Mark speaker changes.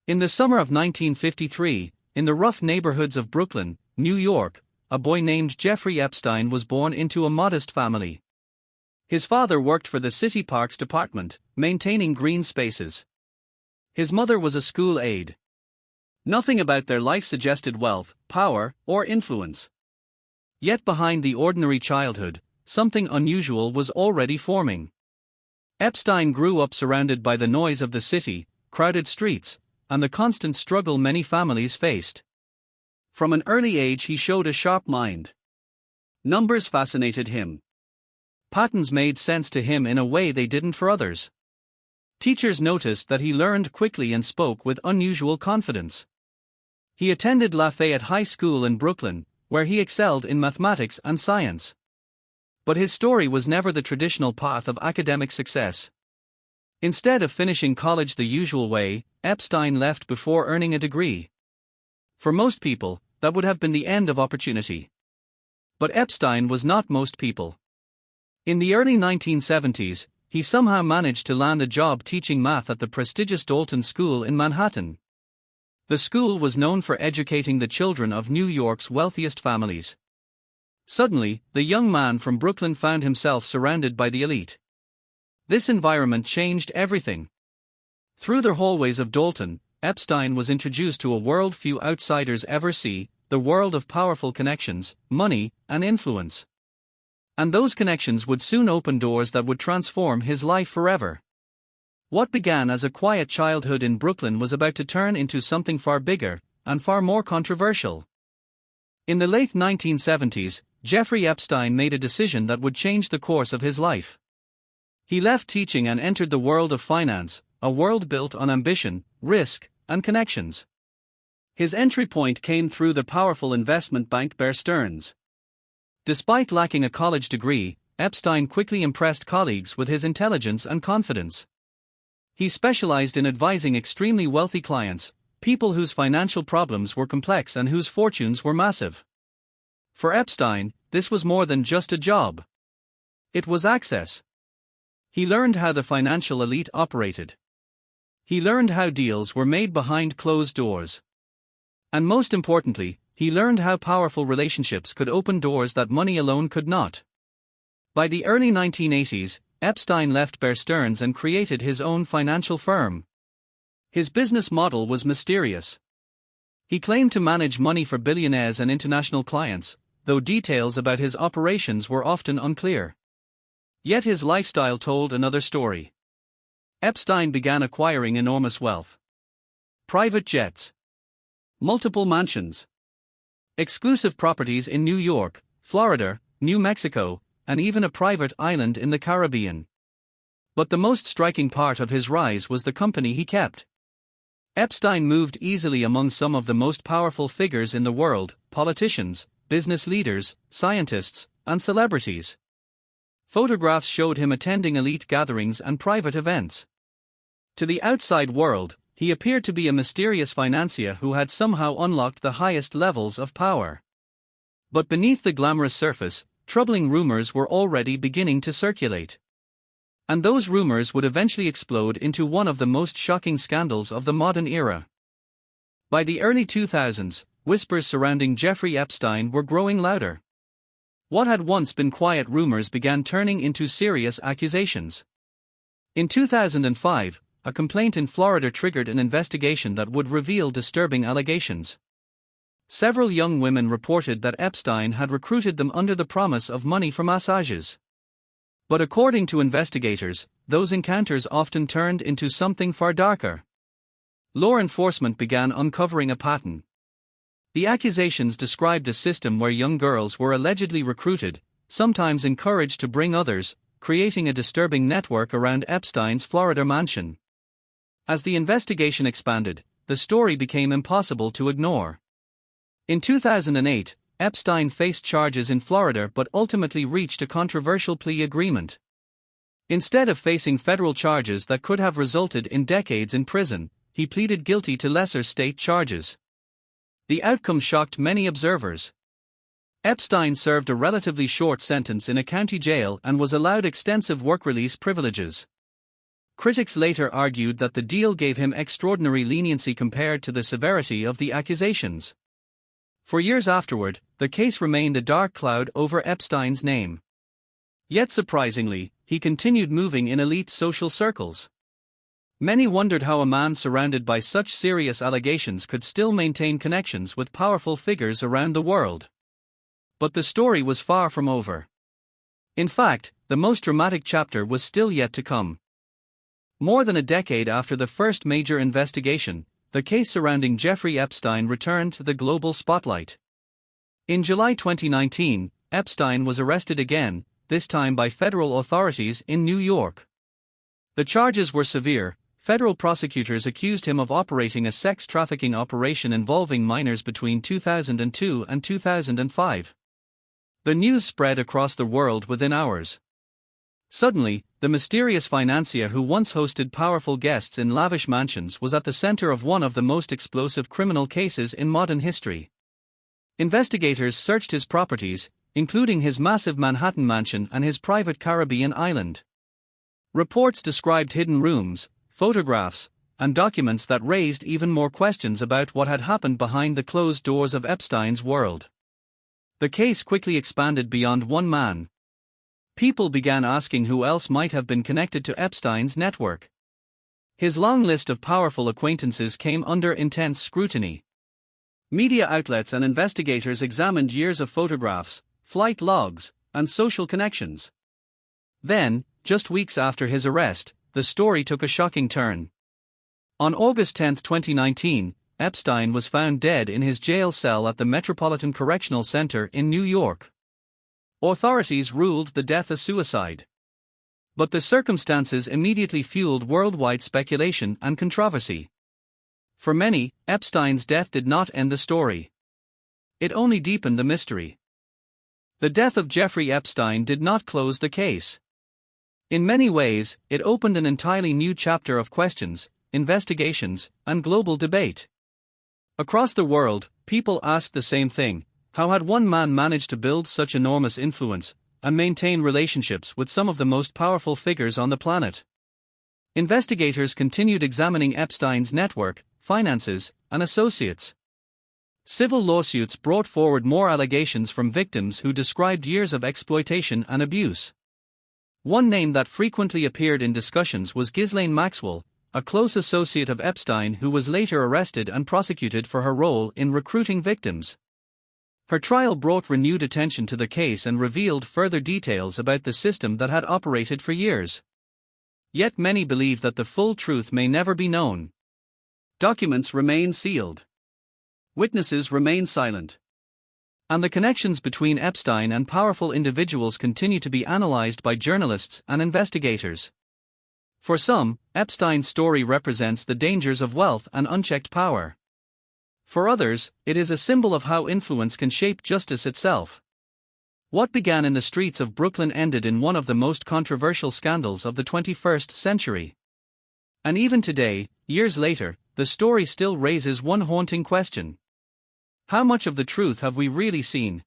Speaker 1: In the summer of 1953, in the rough neighborhoods of Brooklyn, New York, a boy named Jeffrey Epstein was born into a modest family. His father worked for the city parks department, maintaining green spaces. His mother was a school aide. Nothing about their life suggested wealth, power, or influence. Yet behind the ordinary childhood, something unusual was already forming. Epstein grew up surrounded by the noise of the city, crowded streets, and the constant struggle many families faced. From an early age he showed a sharp mind. Numbers fascinated him. Patterns made sense to him in a way they didn't for others. Teachers noticed that he learned quickly and spoke with unusual confidence. He attended Lafayette High School in Brooklyn, where he excelled in mathematics and science. But his story was never the traditional path of academic success. Instead of finishing college the usual way, Epstein left before earning a degree. For most people, that would have been the end of opportunity. But Epstein was not most people. In the early 1970s, he somehow managed to land a job teaching math at the prestigious Dalton School in Manhattan. The school was known for educating the children of New York's wealthiest families. Suddenly, the young man from Brooklyn found himself surrounded by the elite. This environment changed everything. Through the hallways of Dalton, Epstein was introduced to a world few outsiders ever see, the world of powerful connections, money, and influence. And those connections would soon open doors that would transform his life forever. What began as a quiet childhood in Brooklyn was about to turn into something far bigger, and far more controversial. In the late 1970s, Jeffrey Epstein made a decision that would change the course of his life. He left teaching and entered the world of finance, a world built on ambition, risk, and connections. His entry point came through the powerful investment bank Bear Stearns. Despite lacking a college degree, Epstein quickly impressed colleagues with his intelligence and confidence. He specialized in advising extremely wealthy clients, people whose financial problems were complex and whose fortunes were massive. For Epstein, this was more than just a job. It was access. He learned how the financial elite operated. He learned how deals were made behind closed doors. And most importantly, he learned how powerful relationships could open doors that money alone could not. By the early 1980s, Epstein left Bear Stearns and created his own financial firm. His business model was mysterious. He claimed to manage money for billionaires and international clients, though details about his operations were often unclear. Yet his lifestyle told another story. Epstein began acquiring enormous wealth. Private jets. Multiple mansions. Exclusive properties in New York, Florida, New Mexico, and even a private island in the Caribbean. But the most striking part of his rise was the company he kept. Epstein moved easily among some of the most powerful figures in the world, politicians, business leaders, scientists, and celebrities. Photographs showed him attending elite gatherings and private events. To the outside world, he appeared to be a mysterious financier who had somehow unlocked the highest levels of power. But beneath the glamorous surface, troubling rumors were already beginning to circulate. And those rumors would eventually explode into one of the most shocking scandals of the modern era. By the early 2000s, whispers surrounding Jeffrey Epstein were growing louder. What had once been quiet rumors began turning into serious accusations. In 2005, a complaint in Florida triggered an investigation that would reveal disturbing allegations. Several young women reported that Epstein had recruited them under the promise of money for massages. But according to investigators, those encounters often turned into something far darker. Law enforcement began uncovering a pattern. The accusations described a system where young girls were allegedly recruited, sometimes encouraged to bring others, creating a disturbing network around Epstein's Florida mansion. As the investigation expanded, the story became impossible to ignore. In 2008, Epstein faced charges in Florida but ultimately reached a controversial plea agreement. Instead of facing federal charges that could have resulted in decades in prison, he pleaded guilty to lesser state charges. The outcome shocked many observers. Epstein served a relatively short sentence in a county jail and was allowed extensive work release privileges. Critics later argued that the deal gave him extraordinary leniency compared to the severity of the accusations. For years afterward, the case remained a dark cloud over Epstein's name. Yet surprisingly, he continued moving in elite social circles. Many wondered how a man surrounded by such serious allegations could still maintain connections with powerful figures around the world. But the story was far from over. In fact, the most dramatic chapter was still yet to come. More than a decade after the first major investigation, the case surrounding Jeffrey Epstein returned to the global spotlight. In July 2019, Epstein was arrested again, this time by federal authorities in New York. The charges were severe. Federal prosecutors accused him of operating a sex trafficking operation involving minors between 2002 and 2005. The news spread across the world within hours. Suddenly, the mysterious financier who once hosted powerful guests in lavish mansions was at the center of one of the most explosive criminal cases in modern history. Investigators searched his properties, including his massive Manhattan mansion and his private Caribbean island. Reports described hidden rooms, photographs, and documents that raised even more questions about what had happened behind the closed doors of Epstein's world. The case quickly expanded beyond one man. People began asking who else might have been connected to Epstein's network. His long list of powerful acquaintances came under intense scrutiny. Media outlets and investigators examined years of photographs, flight logs, and social connections. Then, just weeks after his arrest, the story took a shocking turn. On August 10, 2019, Epstein was found dead in his jail cell at the Metropolitan Correctional Center in New York. Authorities ruled the death a suicide. But the circumstances immediately fueled worldwide speculation and controversy. For many, Epstein's death did not end the story. It only deepened the mystery. The death of Jeffrey Epstein did not close the case. In many ways, it opened an entirely new chapter of questions, investigations, and global debate. Across the world, people asked the same thing: how had one man managed to build such enormous influence and maintain relationships with some of the most powerful figures on the planet? Investigators continued examining Epstein's network, finances, and associates. Civil lawsuits brought forward more allegations from victims who described years of exploitation and abuse. One name that frequently appeared in discussions was Ghislaine Maxwell, a close associate of Epstein who was later arrested and prosecuted for her role in recruiting victims. Her trial brought renewed attention to the case and revealed further details about the system that had operated for years. Yet many believe that the full truth may never be known. Documents remain sealed. Witnesses remain silent. And the connections between Epstein and powerful individuals continue to be analyzed by journalists and investigators. For some, Epstein's story represents the dangers of wealth and unchecked power. For others, it is a symbol of how influence can shape justice itself. What began in the streets of Brooklyn ended in one of the most controversial scandals of the 21st century. And even today, years later, the story still raises one haunting question. How much of the truth have we really seen?